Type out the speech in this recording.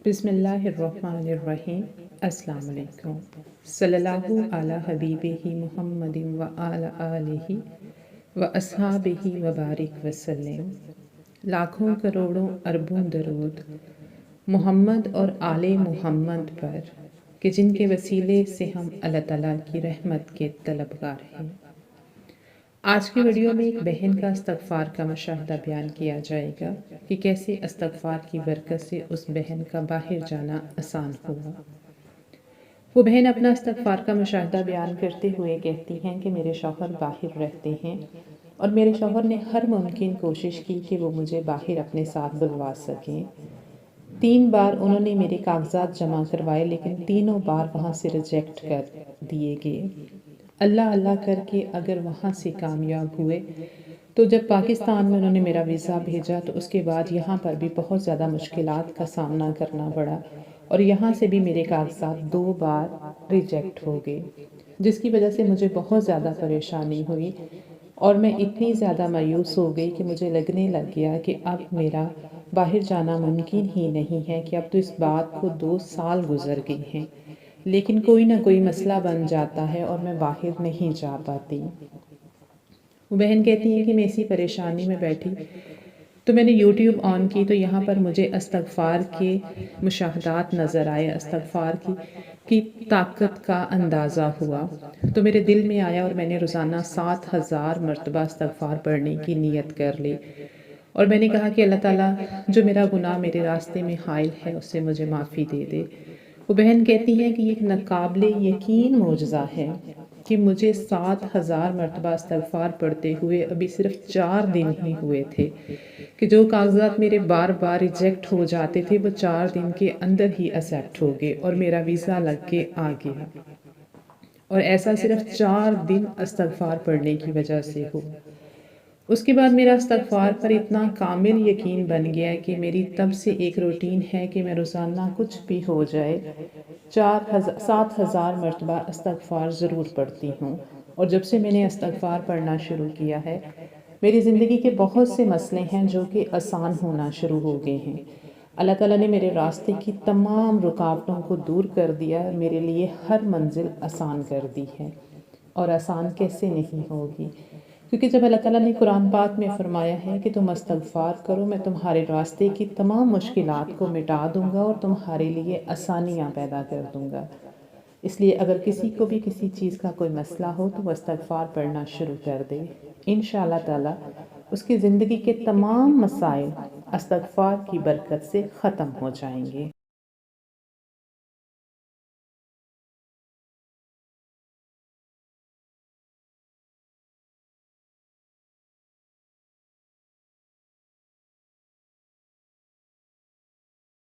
بسم اللہ الرحمن الرحیم۔ السلام علیکم۔ صلی اللہ علی حبیبہ محمد و علی آلہ و اصحابہ و بارک وسلم۔ لاکھوں کروڑوں اربوں درود محمد اور آل محمد پر کہ جن کے وسیلے سے ہم اللہ تعالیٰ کی رحمت کے طلبگار ہیں۔ آج کی ویڈیو میں ایک بہن کا استغفار کا مشاہدہ بیان کیا جائے گا کہ کیسے استغفار کی برکت سے اس بہن کا باہر جانا آسان ہوا۔ وہ بہن اپنا استغفار کا مشاہدہ بیان کرتے ہوئے کہتی ہیں کہ میرے شوہر باہر رہتے ہیں اور میرے شوہر نے ہر ممکن کوشش کی کہ وہ مجھے باہر اپنے ساتھ بلوا سکیں۔ 3 بار انہوں نے میرے کاغذات جمع کروائے لیکن تینوں بار وہاں سے ریجیکٹ کر دیے گئے۔ اللہ اللہ کر کے اگر وہاں سے کامیاب ہوئے تو جب پاکستان میں انہوں نے میرا ویزا بھیجا تو اس کے بعد یہاں پر بھی بہت زیادہ مشکلات کا سامنا کرنا پڑا اور یہاں سے بھی میرے کاغذات 2 بار ریجیکٹ ہو گئے، جس کی وجہ سے مجھے بہت زیادہ پریشانی ہوئی اور میں اتنی زیادہ مایوس ہو گئی کہ مجھے لگنے لگ گیا کہ اب میرا باہر جانا ممکن ہی نہیں ہے، کہ اب تو اس بات کو 2 سال گزر گئے ہیں لیکن کوئی نہ کوئی مسئلہ بن جاتا ہے اور میں باہر نہیں جا پاتی۔ وہ بہن کہتی ہے کہ میں اسی پریشانی میں بیٹھی تو میں نے یوٹیوب آن کی تو یہاں پر مجھے استغفار کے مشاہدات نظر آئے، استغفار کی طاقت کا اندازہ ہوا تو میرے دل میں آیا اور میں نے روزانہ 7000 مرتبہ استغفار پڑھنے کی نیت کر لی اور میں نے کہا کہ اللہ تعالیٰ جو میرا گناہ میرے راستے میں حائل ہے اس سے مجھے معافی دے دے۔ وہ بہن کہتی ہے کہ یہ ایک ناقابل یقین معجزہ ہے کہ مجھے 7000 مرتبہ استغفار پڑھتے ہوئے ابھی صرف 4 دن ہی ہوئے تھے کہ جو کاغذات میرے بار بار ریجیکٹ ہو جاتے تھے وہ 4 دن کے اندر ہی ایکسیپٹ ہو گئے اور میرا ویزا لگ کے آ گیا، اور ایسا صرف 4 دن استغفار پڑھنے کی وجہ سے ہو۔ اس کے بعد میرا استغفار پر اتنا کامل یقین بن گیا کہ میری تب سے ایک روٹین ہے کہ میں روزانہ کچھ بھی ہو جائے 7000 مرتبہ استغفار ضرور پڑھتی ہوں، اور جب سے میں نے استغفار پڑھنا شروع کیا ہے میری زندگی کے بہت سے مسئلے ہیں جو کہ آسان ہونا شروع ہو گئے ہیں۔ اللہ تعالیٰ نے میرے راستے کی تمام رکاوٹوں کو دور کر دیا، میرے لیے ہر منزل آسان کر دی ہے، اور آسان کیسے نہیں ہوگی، کیونکہ جب اللہ تعالیٰ نے قرآن پاک میں فرمایا ہے کہ تم استغفار کرو میں تمہارے راستے کی تمام مشکلات کو مٹا دوں گا اور تمہارے لیے آسانیاں پیدا کر دوں گا۔ اس لیے اگر کسی کو بھی کسی چیز کا کوئی مسئلہ ہو تو وہ استغفار پڑھنا شروع کر دے، انشاءاللہ تعالیٰ اس کی زندگی کے تمام مسائل استغفار کی برکت سے ختم ہو جائیں گے۔